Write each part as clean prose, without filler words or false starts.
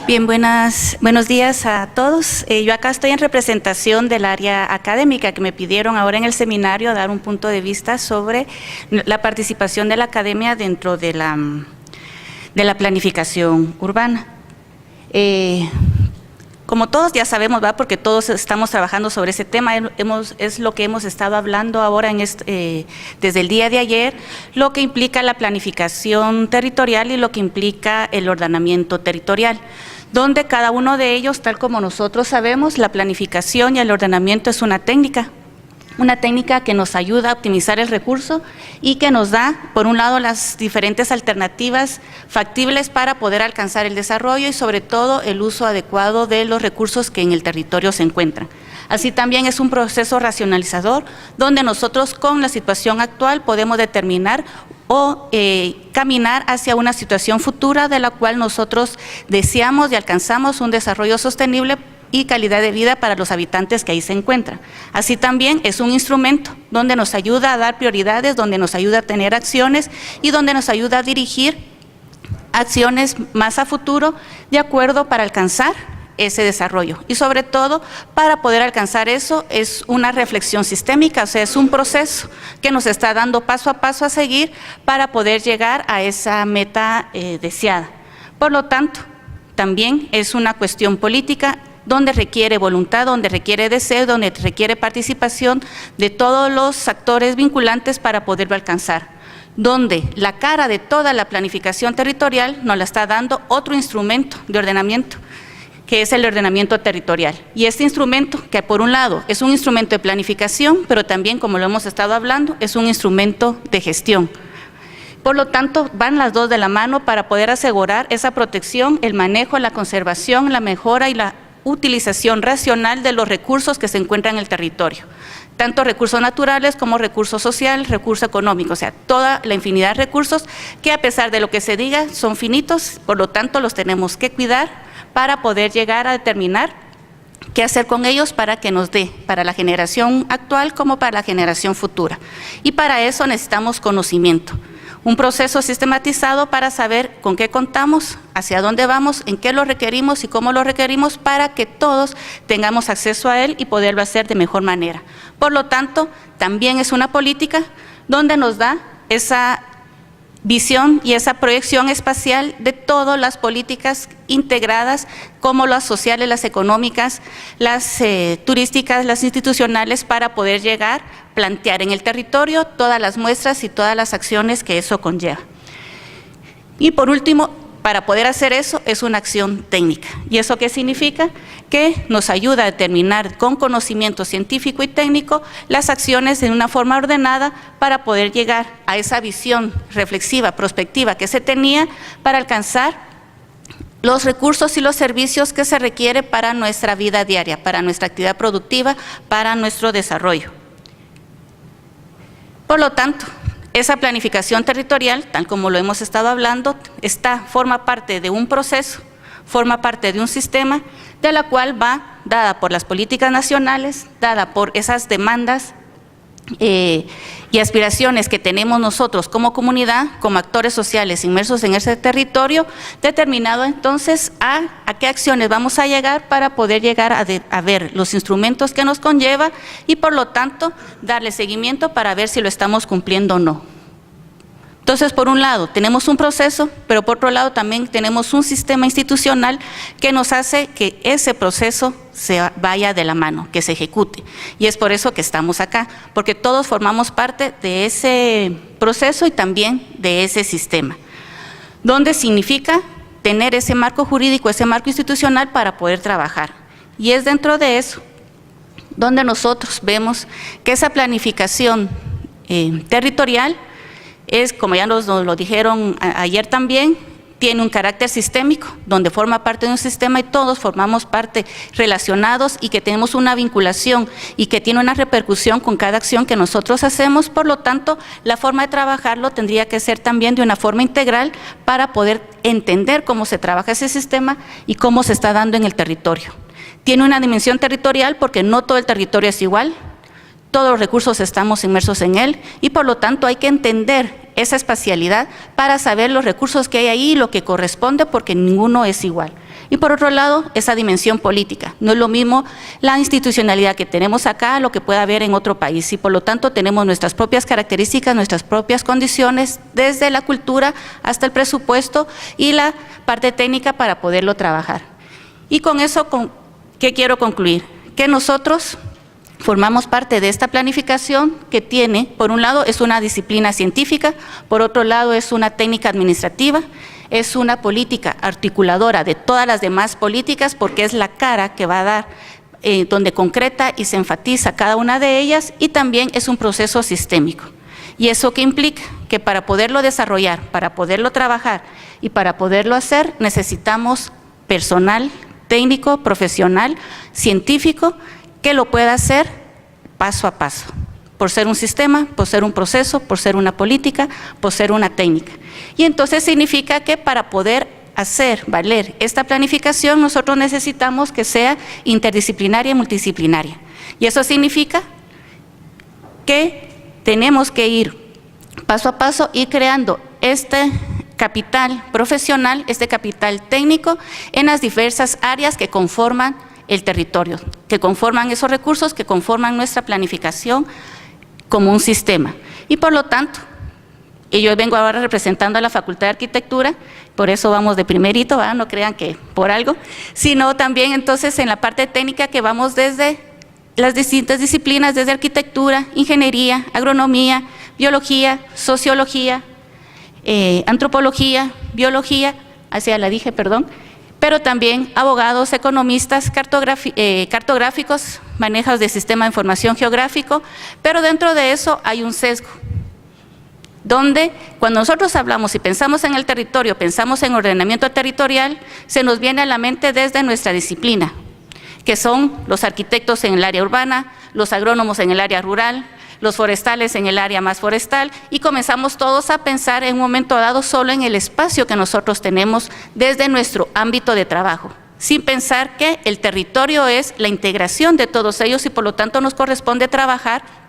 Bien, buenos días a todos. Yo acá estoy en representación del área académica que me pidieron ahora en el seminario dar un punto de vista sobre la participación de la academia dentro de la planificación urbana. Como todos ya sabemos, porque todos estamos trabajando sobre ese tema, es lo que hemos estado hablando ahora desde el día de ayer, lo que implica la planificación territorial y lo que implica el ordenamiento territorial, donde cada uno de ellos, tal como nosotros sabemos, la planificación y el ordenamiento es una técnica que nos ayuda a optimizar el recurso y que nos da, por un lado, las diferentes alternativas factibles para poder alcanzar el desarrollo y sobre todo el uso adecuado de los recursos que en el territorio se encuentran. Así también es un proceso racionalizador donde nosotros con la situación actual podemos determinar o caminar hacia una situación futura de la cual nosotros deseamos y alcanzamos un desarrollo sostenible y calidad de vida para los habitantes que ahí se encuentran. Así también es un instrumento donde nos ayuda a dar prioridades, donde nos ayuda a tener acciones y donde nos ayuda a dirigir acciones más a futuro de acuerdo para alcanzar ese desarrollo. Y sobre todo, para poder alcanzar eso es una reflexión sistémica, o sea, es un proceso que nos está dando paso a paso a seguir para poder llegar a esa meta deseada. Por lo tanto, también es una cuestión política donde requiere voluntad, donde requiere deseo, donde requiere participación de todos los actores vinculantes para poderlo alcanzar, donde la cara de toda la planificación territorial nos la está dando otro instrumento de ordenamiento, que es el ordenamiento territorial. Y este instrumento, que por un lado es un instrumento de planificación, pero también, como lo hemos estado hablando, es un instrumento de gestión. Por lo tanto, van las dos de la mano para poder asegurar esa protección, el manejo, la conservación, la mejora y la utilización racional de los recursos que se encuentran en el territorio, tanto recursos naturales como recursos sociales, recursos económicos, o sea, toda la infinidad de recursos que a pesar de lo que se diga son finitos, por lo tanto los tenemos que cuidar para poder llegar a determinar qué hacer con ellos para que nos dé para la generación actual como para la generación futura. Y para eso necesitamos conocimiento. Un proceso sistematizado para saber con qué contamos, hacia dónde vamos, en qué lo requerimos y cómo lo requerimos para que todos tengamos acceso a él y poderlo hacer de mejor manera. Por lo tanto, también es una política donde nos da esa visión y esa proyección espacial de todas las políticas integradas, como las sociales, las económicas, las turísticas, las institucionales, para poder llegar, plantear en el territorio todas las muestras y todas las acciones que eso conlleva. Y por último, para poder hacer eso es una acción técnica. ¿Y eso qué significa? Que nos ayuda a determinar con conocimiento científico y técnico las acciones en una forma ordenada para poder llegar a esa visión reflexiva, prospectiva que se tenía para alcanzar los recursos y los servicios que se requiere para nuestra vida diaria, para nuestra actividad productiva, para nuestro desarrollo. Por lo tanto, esa planificación territorial, tal como lo hemos estado hablando, forma parte de un proceso, forma parte de un sistema, de la cual va dada por las políticas nacionales, dada por esas demandas y aspiraciones que tenemos nosotros como comunidad, como actores sociales inmersos en ese territorio, determinado entonces a qué acciones vamos a llegar para poder llegar a ver los instrumentos que nos conlleva y por lo tanto darle seguimiento para ver si lo estamos cumpliendo o no. Entonces, por un lado, tenemos un proceso, pero por otro lado también tenemos un sistema institucional que nos hace que ese proceso se vaya de la mano, que se ejecute. Y es por eso que estamos acá, porque todos formamos parte de ese proceso y también de ese sistema, donde significa tener ese marco jurídico, ese marco institucional para poder trabajar. Y es dentro de eso donde nosotros vemos que esa planificación territorial es, como ya nos lo dijeron ayer también, tiene un carácter sistémico, donde forma parte de un sistema y todos formamos parte relacionados y que tenemos una vinculación y que tiene una repercusión con cada acción que nosotros hacemos. Por lo tanto, la forma de trabajarlo tendría que ser también de una forma integral para poder entender cómo se trabaja ese sistema y cómo se está dando en el territorio. Tiene una dimensión territorial porque no todo el territorio es igual. Todos los recursos estamos inmersos en él y por lo tanto hay que entender esa espacialidad para saber los recursos que hay ahí y lo que corresponde porque ninguno es igual. Y por otro lado, esa dimensión política. No es lo mismo la institucionalidad que tenemos acá a lo que pueda haber en otro país, y por lo tanto tenemos nuestras propias características, nuestras propias condiciones, desde la cultura hasta el presupuesto y la parte técnica para poderlo trabajar. Y con eso, ¿qué quiero concluir? Que nosotros formamos parte de esta planificación que tiene, por un lado, es una disciplina científica, por otro lado, es una técnica administrativa, es una política articuladora de todas las demás políticas, porque es la cara que va a dar, donde concreta y se enfatiza cada una de ellas, y también es un proceso sistémico. ¿Y eso qué implica? Que para poderlo desarrollar, para poderlo trabajar y para poderlo hacer, necesitamos personal técnico, profesional, científico, que lo pueda hacer paso a paso, por ser un sistema, por ser un proceso, por ser una política, por ser una técnica. Y entonces significa que para poder hacer valer esta planificación, nosotros necesitamos que sea interdisciplinaria y multidisciplinaria. Y eso significa que tenemos que ir paso a paso y creando este capital profesional, este capital técnico en las diversas áreas que conforman el territorio, que conforman esos recursos, que conforman nuestra planificación como un sistema. Y por lo tanto, y yo vengo ahora representando a la Facultad de Arquitectura, por eso vamos de primerito, ¿verdad? No crean que por algo, sino también entonces en la parte técnica que vamos desde las distintas disciplinas, desde arquitectura, ingeniería, agronomía, biología, sociología, antropología, biología, así ya la dije, perdón, pero también abogados, economistas, cartográficos, manejos de sistema de información geográfico, pero dentro de eso hay un sesgo, donde cuando nosotros hablamos y pensamos en el territorio, pensamos en ordenamiento territorial, se nos viene a la mente desde nuestra disciplina, que son los arquitectos en el área urbana, los agrónomos en el área rural, los forestales en el área más forestal, y comenzamos todos a pensar en un momento dado solo en el espacio que nosotros tenemos desde nuestro ámbito de trabajo, sin pensar que el territorio es la integración de todos ellos y por lo tanto nos corresponde trabajar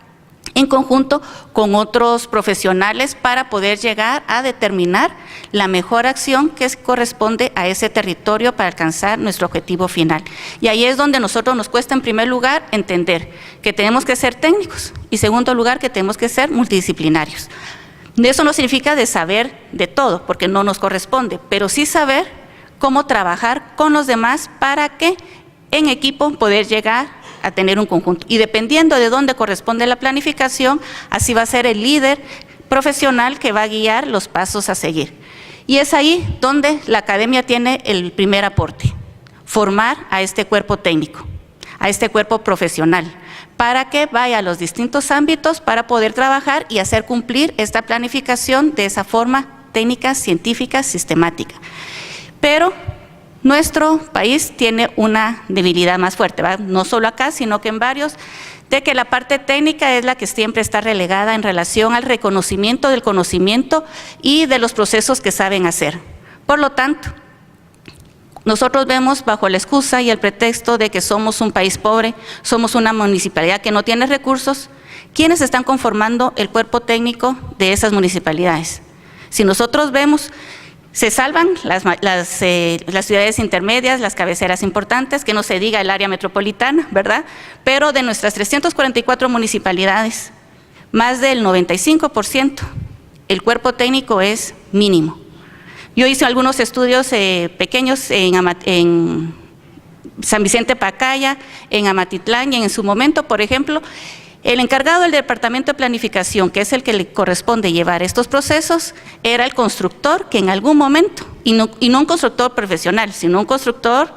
en conjunto con otros profesionales para poder llegar a determinar la mejor acción que corresponde a ese territorio para alcanzar nuestro objetivo final. Y ahí es donde a nosotros nos cuesta en primer lugar entender que tenemos que ser técnicos y en segundo lugar que tenemos que ser multidisciplinarios. Eso no significa de saber de todo, porque no nos corresponde, pero sí saber cómo trabajar con los demás para que en equipo poder llegar a tener un conjunto. Y dependiendo de dónde corresponde la planificación, así va a ser el líder profesional que va a guiar los pasos a seguir. Y es ahí donde la academia tiene el primer aporte, formar a este cuerpo técnico, a este cuerpo profesional, para que vaya a los distintos ámbitos para poder trabajar y hacer cumplir esta planificación de esa forma técnica, científica, sistemática. Pero nuestro país tiene una debilidad más fuerte, ¿verdad? No solo acá, sino que en varios, de que la parte técnica es la que siempre está relegada en relación al reconocimiento del conocimiento y de los procesos que saben hacer. Por lo tanto, nosotros vemos bajo la excusa y el pretexto de que somos un país pobre, somos una municipalidad que no tiene recursos, ¿quiénes están conformando el cuerpo técnico de esas municipalidades? Si nosotros vemos, se salvan las ciudades intermedias, las cabeceras importantes, que no se diga el área metropolitana, ¿verdad? Pero de nuestras 344 municipalidades, más del 95%, el cuerpo técnico es mínimo. Yo hice algunos estudios pequeños en San Vicente Pacaya, en Amatitlán, y en su momento, por ejemplo, el encargado del Departamento de Planificación, que es el que le corresponde llevar estos procesos, era el constructor que en algún momento, y no un constructor profesional, sino un constructor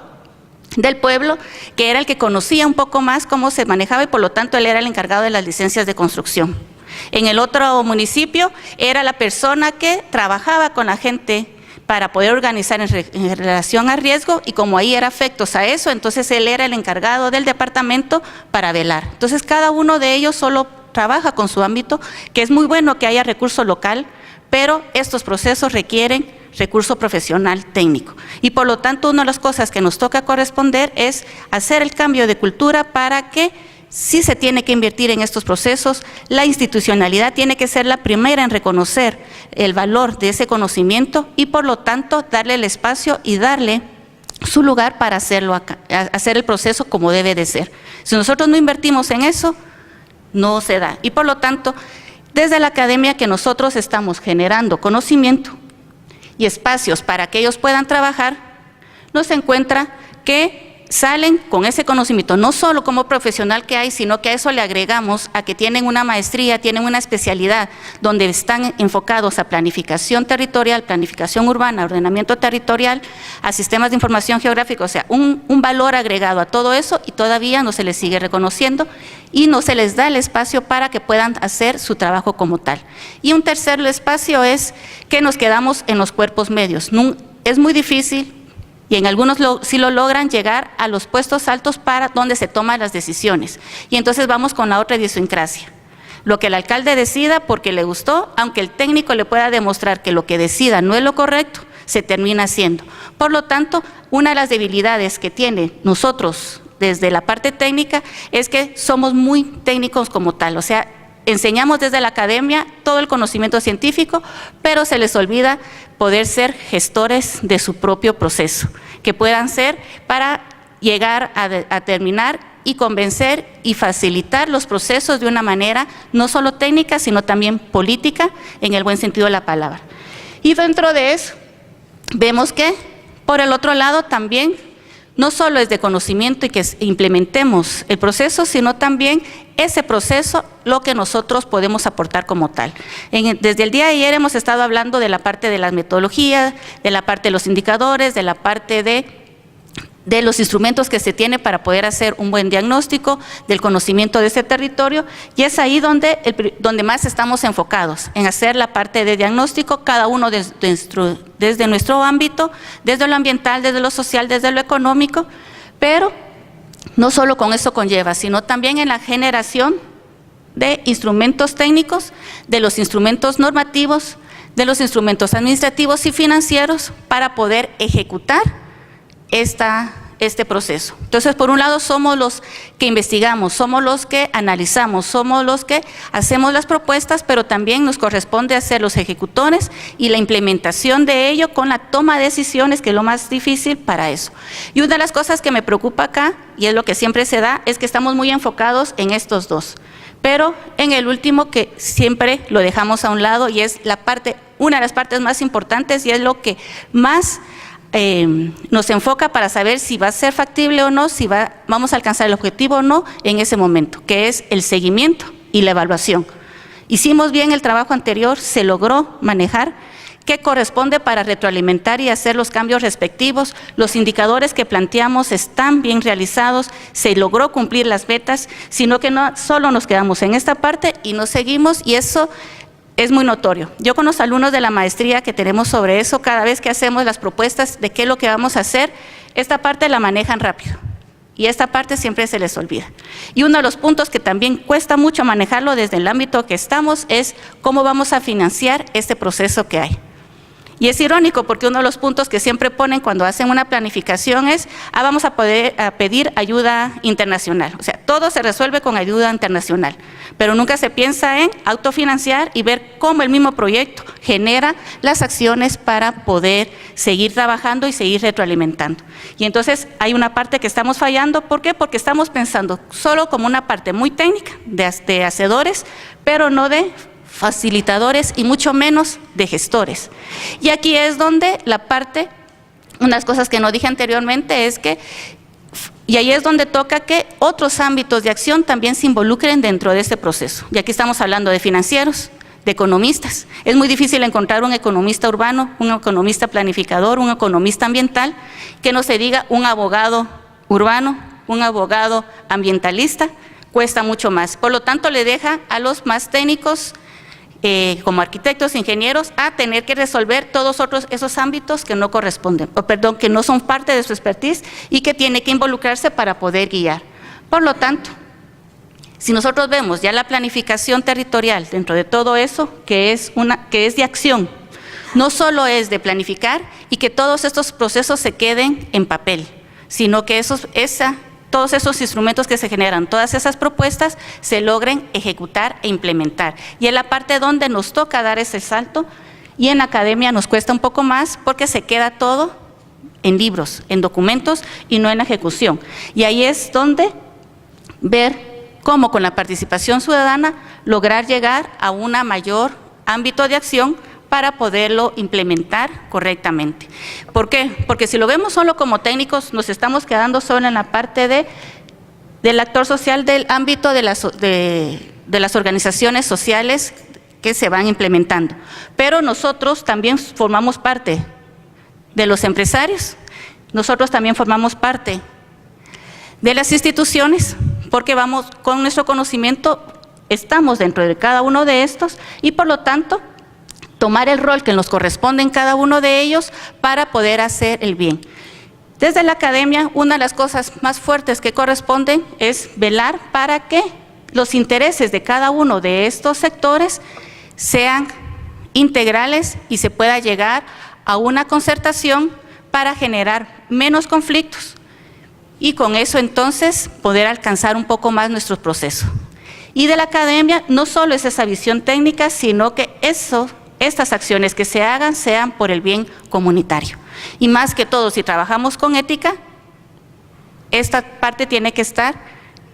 del pueblo, que era el que conocía un poco más cómo se manejaba y por lo tanto él era el encargado de las licencias de construcción. En el otro municipio era la persona que trabajaba con la gente para poder organizar en relación a riesgo, y como ahí era afectos a eso, entonces él era el encargado del departamento para velar. Entonces cada uno de ellos solo trabaja con su ámbito, que es muy bueno que haya recurso local, pero estos procesos requieren recurso profesional técnico. Y por lo tanto, una de las cosas que nos toca corresponder es hacer el cambio de cultura para que sí se tiene que invertir en estos procesos, la institucionalidad tiene que ser la primera en reconocer el valor de ese conocimiento y por lo tanto darle el espacio y darle su lugar para hacer el proceso como debe de ser. Si nosotros no invertimos en eso, no se da. Y por lo tanto, desde la academia que nosotros estamos generando conocimiento y espacios para que ellos puedan trabajar, nos encuentra que salen con ese conocimiento, no solo como profesional que hay, sino que a eso le agregamos a que tienen una maestría, tienen una especialidad, donde están enfocados a planificación territorial, planificación urbana, ordenamiento territorial, a sistemas de información geográfica, o sea, un valor agregado a todo eso, y todavía no se les sigue reconociendo y no se les da el espacio para que puedan hacer su trabajo como tal. Y un tercer espacio es que nos quedamos en los cuerpos medios. Es muy difícil, y en algunos sí lo logran, llegar a los puestos altos para donde se toman las decisiones. Y entonces vamos con la otra idiosincrasia. Lo que el alcalde decida porque le gustó, aunque el técnico le pueda demostrar que lo que decida no es lo correcto, se termina haciendo. Por lo tanto, una de las debilidades que tiene nosotros desde la parte técnica es que somos muy técnicos como tal, o sea, enseñamos desde la academia todo el conocimiento científico, pero se les olvida poder ser gestores de su propio proceso, que puedan ser para llegar a terminar y convencer y facilitar los procesos de una manera no solo técnica, sino también política, en el buen sentido de la palabra. Y dentro de eso, vemos que, por el otro lado, también no solo es de conocimiento y que implementemos el proceso, sino también ese proceso, lo que nosotros podemos aportar como tal. Desde el día de ayer hemos estado hablando de la parte de las metodologías, de la parte de los indicadores, de la parte de los instrumentos que se tiene para poder hacer un buen diagnóstico del conocimiento de ese territorio, y es ahí donde más estamos enfocados, en hacer la parte de diagnóstico, cada uno desde nuestro ámbito, desde lo ambiental, desde lo social, desde lo económico, pero no solo con eso conlleva, sino también en la generación de instrumentos técnicos, de los instrumentos normativos, de los instrumentos administrativos y financieros para poder ejecutar este proceso. Entonces, por un lado, somos los que investigamos, somos los que analizamos, somos los que hacemos las propuestas, pero también nos corresponde hacer los ejecutores y la implementación de ello con la toma de decisiones, que es lo más difícil para eso. Y una de las cosas que me preocupa acá, y es lo que siempre se da, es que estamos muy enfocados en estos dos, pero en el último, que siempre lo dejamos a un lado, y es una de las partes más importantes, y es lo que más nos enfoca para saber si va a ser factible o no, si vamos a alcanzar el objetivo o no en ese momento, que es el seguimiento y la evaluación. Hicimos bien el trabajo anterior, se logró manejar, qué corresponde para retroalimentar y hacer los cambios respectivos, los indicadores que planteamos están bien realizados, se logró cumplir las metas, sino que no solo nos quedamos en esta parte y no seguimos, y eso es muy notorio. Yo con los alumnos de la maestría que tenemos sobre eso, cada vez que hacemos las propuestas de qué es lo que vamos a hacer, esta parte la manejan rápido y esta parte siempre se les olvida. Y uno de los puntos que también cuesta mucho manejarlo desde el ámbito que estamos es cómo vamos a financiar este proceso que hay. Y es irónico porque uno de los puntos que siempre ponen cuando hacen una planificación es, vamos a pedir ayuda internacional. O sea, todo se resuelve con ayuda internacional, pero nunca se piensa en autofinanciar y ver cómo el mismo proyecto genera las acciones para poder seguir trabajando y seguir retroalimentando. Y entonces hay una parte que estamos fallando. ¿Por qué? Porque estamos pensando solo como una parte muy técnica de hacedores, pero no de facilitadores y mucho menos de gestores. Y aquí es donde una de las cosas que no dije anteriormente es que, y ahí es donde toca que otros ámbitos de acción también se involucren dentro de este proceso. Y aquí estamos hablando de financieros, de economistas. Es muy difícil encontrar un economista urbano, un economista planificador, un economista ambiental, que no se diga un abogado urbano, un abogado ambientalista, cuesta mucho más. Por lo tanto, le deja a los más técnicos, como arquitectos, ingenieros, a tener que resolver todos esos ámbitos que no corresponden, que no son parte de su expertise y que tiene que involucrarse para poder guiar. Por lo tanto, si nosotros vemos ya la planificación territorial dentro de todo eso, que es de acción, no solo es de planificar y que todos estos procesos se queden en papel, sino que todos esos instrumentos que se generan, todas esas propuestas se logren ejecutar e implementar. Y es la parte donde nos toca dar ese salto, y en la academia nos cuesta un poco más porque se queda todo en libros, en documentos y no en la ejecución. Y ahí es donde ver cómo con la participación ciudadana lograr llegar a un mayor ámbito de acción para poderlo implementar correctamente. ¿Por qué? Porque si lo vemos solo como técnicos, nos estamos quedando solo en la parte del actor social del ámbito de las organizaciones sociales que se van implementando. Pero nosotros también formamos parte de los empresarios, nosotros también formamos parte de las instituciones, porque vamos con nuestro conocimiento, estamos dentro de cada uno de estos y por lo tanto tomar el rol que nos corresponde en cada uno de ellos para poder hacer el bien. Desde la academia, una de las cosas más fuertes que corresponden es velar para que los intereses de cada uno de estos sectores sean integrales y se pueda llegar a una concertación para generar menos conflictos y con eso entonces poder alcanzar un poco más nuestro proceso. Y de la academia no solo es esa visión técnica, sino que estas acciones que se hagan sean por el bien comunitario. Y más que todo, si trabajamos con ética, esta parte tiene que estar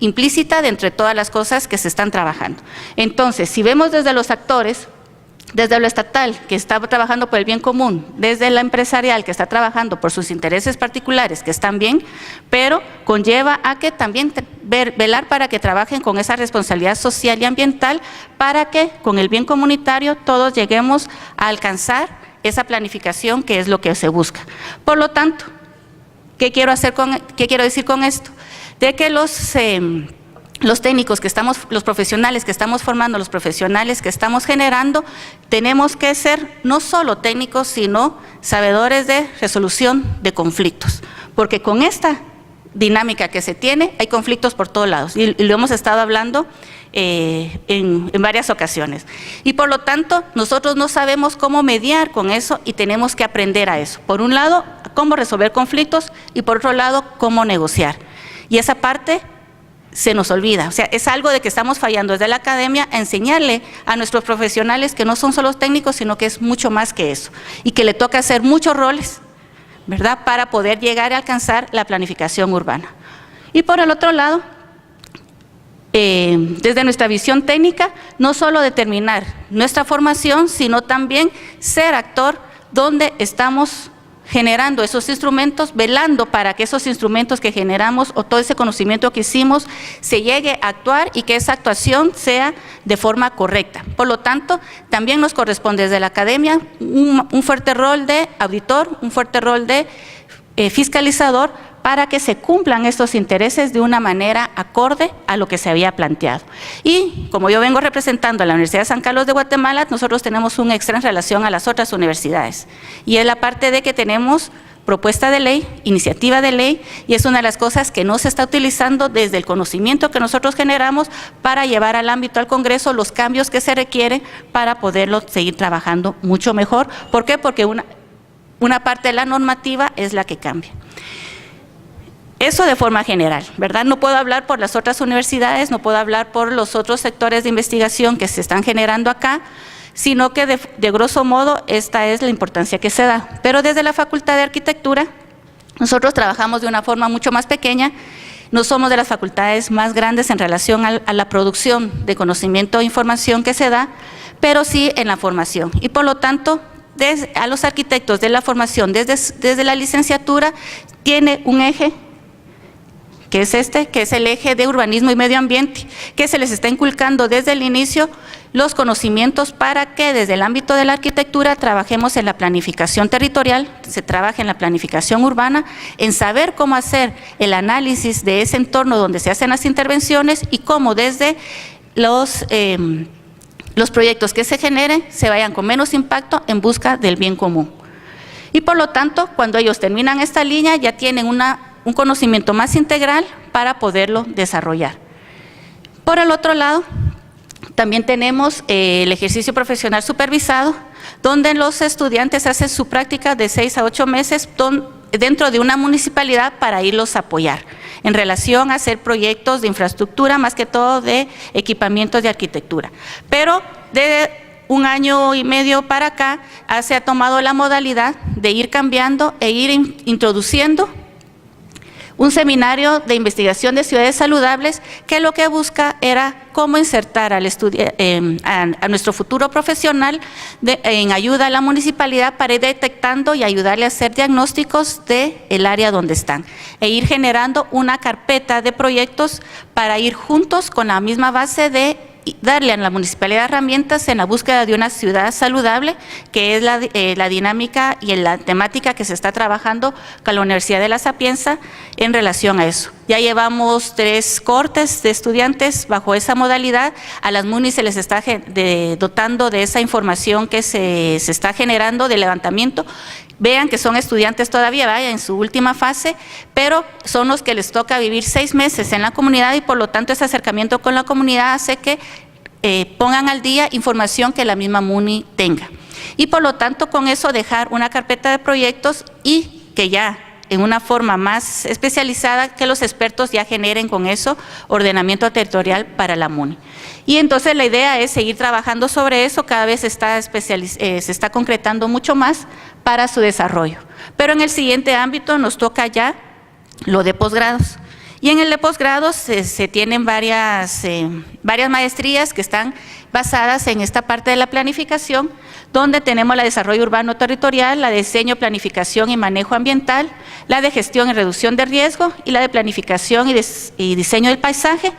implícita dentro de todas las cosas que se están trabajando. Entonces, si vemos desde los actores, desde lo estatal, que está trabajando por el bien común, desde la empresarial, que está trabajando por sus intereses particulares, que están bien, pero conlleva a que también velar para que trabajen con esa responsabilidad social y ambiental, para que con el bien comunitario todos lleguemos a alcanzar esa planificación que es lo que se busca. Por lo tanto, ¿qué quiero decir con esto? De que los técnicos que estamos, los profesionales que estamos formando, los profesionales que estamos generando, tenemos que ser no solo técnicos, sino sabedores de resolución de conflictos, porque con esta dinámica que se tiene, hay conflictos por todos lados, y lo hemos estado hablando en varias ocasiones. Y por lo tanto, nosotros no sabemos cómo mediar con eso y tenemos que aprender a eso. Por un lado, cómo resolver conflictos y por otro lado, cómo negociar. Y esa parte se nos olvida, o sea, es algo de que estamos fallando desde la academia a enseñarle a nuestros profesionales que no son solo técnicos, sino que es mucho más que eso y que le toca hacer muchos roles, ¿verdad?, para poder llegar a alcanzar la planificación urbana. Y por el otro lado, desde nuestra visión técnica, no solo determinar nuestra formación, sino también ser actor donde estamos generando esos instrumentos, velando para que esos instrumentos que generamos o todo ese conocimiento que hicimos se llegue a actuar y que esa actuación sea de forma correcta. Por lo tanto, también nos corresponde desde la academia un fuerte rol de auditor, un fuerte rol de fiscalizador para que se cumplan estos intereses de una manera acorde a lo que se había planteado. Y como yo vengo representando a la Universidad de San Carlos de Guatemala, nosotros tenemos un extra en relación a las otras universidades. Y es la parte de que tenemos propuesta de ley, iniciativa de ley, y es una de las cosas que no se está utilizando desde el conocimiento que nosotros generamos para llevar al ámbito al Congreso los cambios que se requieren para poderlo seguir trabajando mucho mejor. ¿Por qué? Porque una parte de la normativa es la que cambia. Eso de forma general, ¿verdad? No puedo hablar por las otras universidades, no puedo hablar por los otros sectores de investigación que se están generando acá, sino que de grosso modo esta es la importancia que se da. Pero desde la Facultad de Arquitectura, nosotros trabajamos de una forma mucho más pequeña, no somos de las facultades más grandes en relación a la producción de conocimiento e información que se da, pero sí en la formación. Y por lo tanto, a los arquitectos de la formación desde la licenciatura tiene un eje, que es el eje de urbanismo y medio ambiente, que se les está inculcando desde el inicio los conocimientos para que desde el ámbito de la arquitectura trabajemos en la planificación territorial, se trabaje en la planificación urbana, en saber cómo hacer el análisis de ese entorno donde se hacen las intervenciones y cómo desde los proyectos que se generen se vayan con menos impacto en busca del bien común. Y por lo tanto, cuando ellos terminan esta línea ya tienen un conocimiento más integral para poderlo desarrollar. Por el otro lado, también tenemos el ejercicio profesional supervisado, donde los estudiantes hacen su práctica de 6 a 8 meses dentro de una municipalidad para irlos a apoyar en relación a hacer proyectos de infraestructura, más que todo de equipamientos de arquitectura. Pero un año y medio para acá se ha tomado la modalidad de ir cambiando e ir introduciendo un seminario de investigación de ciudades saludables que lo que busca era cómo insertar a nuestro futuro profesional en ayuda a la municipalidad para ir detectando y ayudarle a hacer diagnósticos del área donde están e ir generando una carpeta de proyectos para ir juntos con la misma base de darle a la municipalidad herramientas en la búsqueda de una ciudad saludable, que es la dinámica y la temática que se está trabajando con la Universidad de La Sapienza en relación a eso. Ya llevamos 3 cohortes de estudiantes bajo esa modalidad. A las MUNI se les está dotando de esa información que se está generando de levantamiento. Vean que son estudiantes todavía, vaya, en su última fase, pero son los que les toca vivir 6 meses en la comunidad y por lo tanto ese acercamiento con la comunidad hace que pongan al día información que la misma MUNI tenga. Y por lo tanto con eso dejar una carpeta de proyectos y que ya en una forma más especializada que los expertos ya generen con eso ordenamiento territorial para la MUNI. Y entonces la idea es seguir trabajando sobre eso, cada vez se está concretando mucho más para su desarrollo. Pero en el siguiente ámbito nos toca ya lo de posgrados. Y en el de posgrados se tienen varias maestrías que están basadas en esta parte de la planificación, donde tenemos la de desarrollo urbano territorial, la de diseño, planificación y manejo ambiental, la de gestión y reducción de riesgo y la de planificación y diseño del paisaje,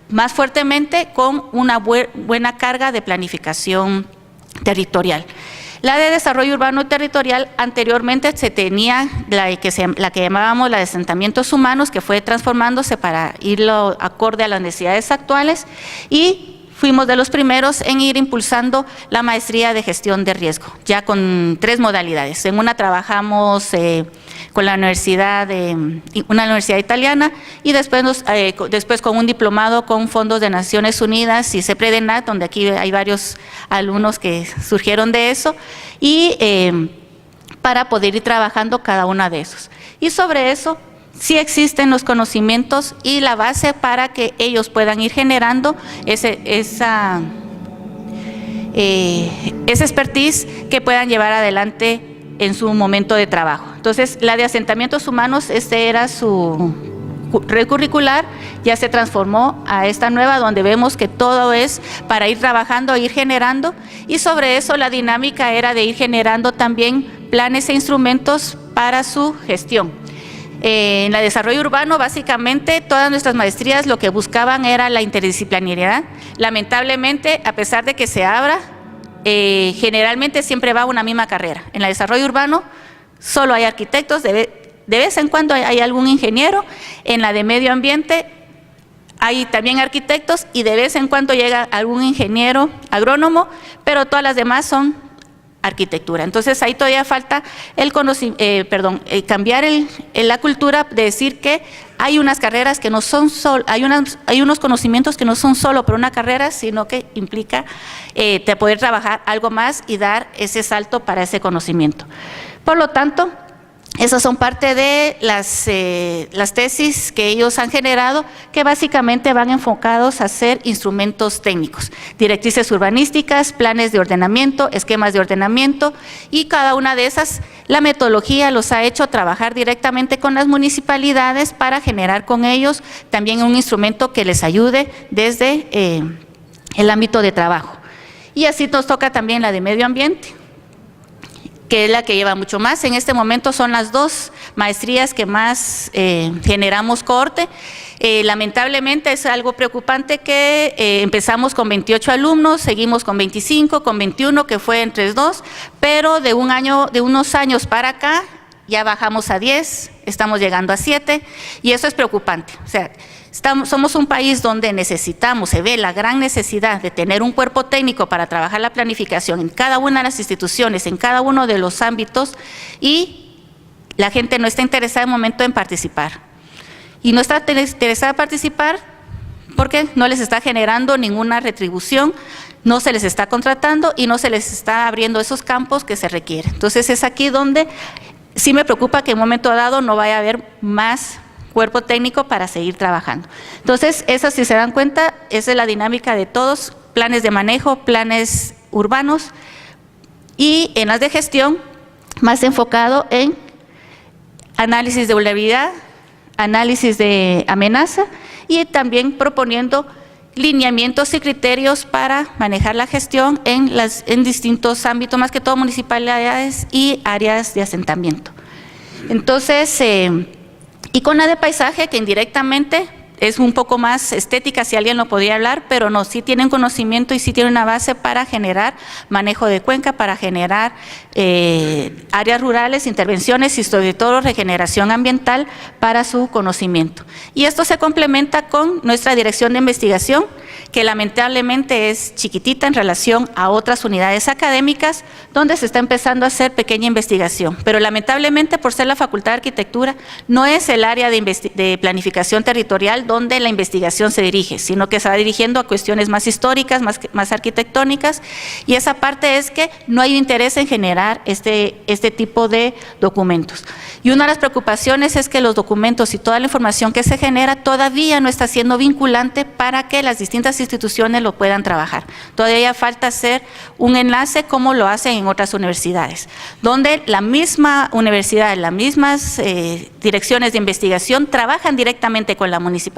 más fuertemente con una buena carga de planificación territorial. La de desarrollo urbano territorial, anteriormente se tenía la que llamábamos la de asentamientos humanos, que fue transformándose para irlo acorde a las necesidades actuales, y fuimos de los primeros en ir impulsando la maestría de gestión de riesgo, ya con 3 modalidades. En una trabajamos con una universidad italiana y después con un diplomado con fondos de Naciones Unidas y CEPREDENAT, donde aquí hay varios alumnos que surgieron de eso, y para poder ir trabajando cada una de esos. Y sobre eso sí existen los conocimientos y la base para que ellos puedan ir generando esa expertise que puedan llevar adelante en su momento de trabajo. Entonces, la de asentamientos humanos, era su red curricular, ya se transformó a esta nueva, donde vemos que todo es para ir trabajando, ir generando, y sobre eso la dinámica era de ir generando también planes e instrumentos para su gestión. En la de desarrollo urbano, básicamente, todas nuestras maestrías lo que buscaban era la interdisciplinariedad. Lamentablemente, a pesar de que se abra, generalmente siempre va una misma carrera. En la de desarrollo urbano solo hay arquitectos, de vez en cuando hay algún ingeniero. En la de medio ambiente hay también arquitectos y de vez en cuando llega algún ingeniero agrónomo, pero todas las demás son arquitectura. Entonces ahí todavía falta cambiar la cultura de decir que hay unas carreras que no son solo, hay unos conocimientos que no son solo por una carrera, sino que implica poder trabajar algo más y dar ese salto para ese conocimiento. Por lo tanto, esas son parte de las tesis que ellos han generado, que básicamente van enfocados a hacer instrumentos técnicos, directrices urbanísticas, planes de ordenamiento, esquemas de ordenamiento, y cada una de esas, la metodología los ha hecho trabajar directamente con las municipalidades para generar con ellos también un instrumento que les ayude desde el ámbito de trabajo. Y así nos toca también la de medio ambiente, que es la que lleva mucho más. En este momento son las 2 maestrías que más generamos cohorte. Lamentablemente es algo preocupante que empezamos con 28 alumnos, seguimos con 25, con 21, que fue entre 2, pero de unos años para acá ya bajamos a 10, estamos llegando a 7, y eso es preocupante. O sea, somos un país donde se ve la gran necesidad de tener un cuerpo técnico para trabajar la planificación en cada una de las instituciones, en cada uno de los ámbitos, y la gente no está interesada en momento en participar. Y no está interesada en participar porque no les está generando ninguna retribución, no se les está contratando y no se les está abriendo esos campos que se requieren. Entonces es aquí donde sí me preocupa que en un momento dado no vaya a haber más cuerpo técnico para seguir trabajando. Entonces, eso, si se dan cuenta, esa es la dinámica de todos: planes de manejo, planes urbanos, y en las de gestión, más enfocado en análisis de vulnerabilidad, análisis de amenaza y también proponiendo lineamientos y criterios para manejar la gestión en distintos ámbitos, más que todo municipalidades y áreas de asentamiento. Entonces, y con la de paisaje, que indirectamente es un poco más estética, si alguien lo podía hablar, pero no, sí tienen conocimiento y sí tienen una base para generar manejo de cuenca, para generar áreas rurales, intervenciones y sobre todo regeneración ambiental para su conocimiento. Y esto se complementa con nuestra dirección de investigación, que lamentablemente es chiquitita en relación a otras unidades académicas, donde se está empezando a hacer pequeña investigación. Pero lamentablemente, por ser la Facultad de Arquitectura, no es el área de planificación territorial donde la investigación se dirige, sino que se va dirigiendo a cuestiones más históricas, más arquitectónicas, y esa parte es que no hay interés en generar este tipo de documentos. Y una de las preocupaciones es que los documentos y toda la información que se genera todavía no está siendo vinculante para que las distintas instituciones lo puedan trabajar. Todavía falta hacer un enlace como lo hacen en otras universidades, donde la misma universidad, las mismas direcciones de investigación trabajan directamente con la municipalidad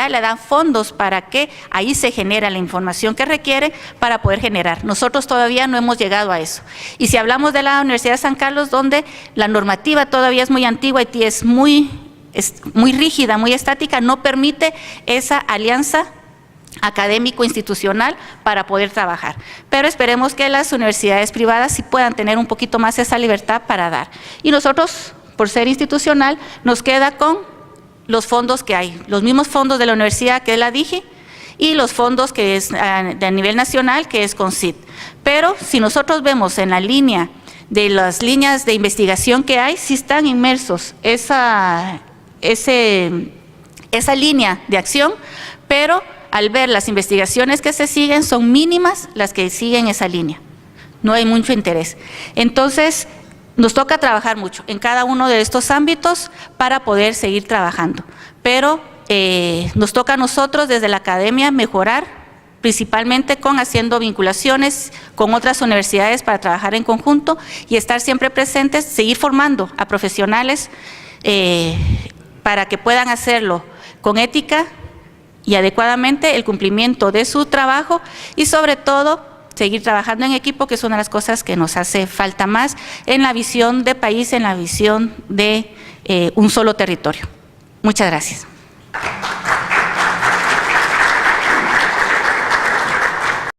le da fondos para que ahí se genere la información que requiere para poder generar. Nosotros todavía no hemos llegado a eso. Y si hablamos de la Universidad de San Carlos, donde la normativa todavía es muy antigua y es muy rígida, muy estática, no permite esa alianza académico-institucional para poder trabajar. Pero esperemos que las universidades privadas sí puedan tener un poquito más esa libertad para dar. Y nosotros, por ser institucional, nos queda con los fondos que hay, los mismos fondos de la universidad, que es la DIGI, y los fondos que es a nivel nacional, que es CONCYT. Pero si nosotros vemos en la línea de las líneas de investigación que hay, sí están inmersos esa línea de acción, pero al ver las investigaciones que se siguen, son mínimas las que siguen esa línea. No hay mucho interés. Entonces, nos toca trabajar mucho en cada uno de estos ámbitos para poder seguir trabajando. Pero nos toca a nosotros desde la academia mejorar, principalmente haciendo vinculaciones con otras universidades para trabajar en conjunto y estar siempre presentes, seguir formando a profesionales para que puedan hacerlo con ética y adecuadamente el cumplimiento de su trabajo y sobre todo seguir trabajando en equipo, que es una de las cosas que nos hace falta más en la visión de país, en la visión de un solo territorio. Muchas gracias.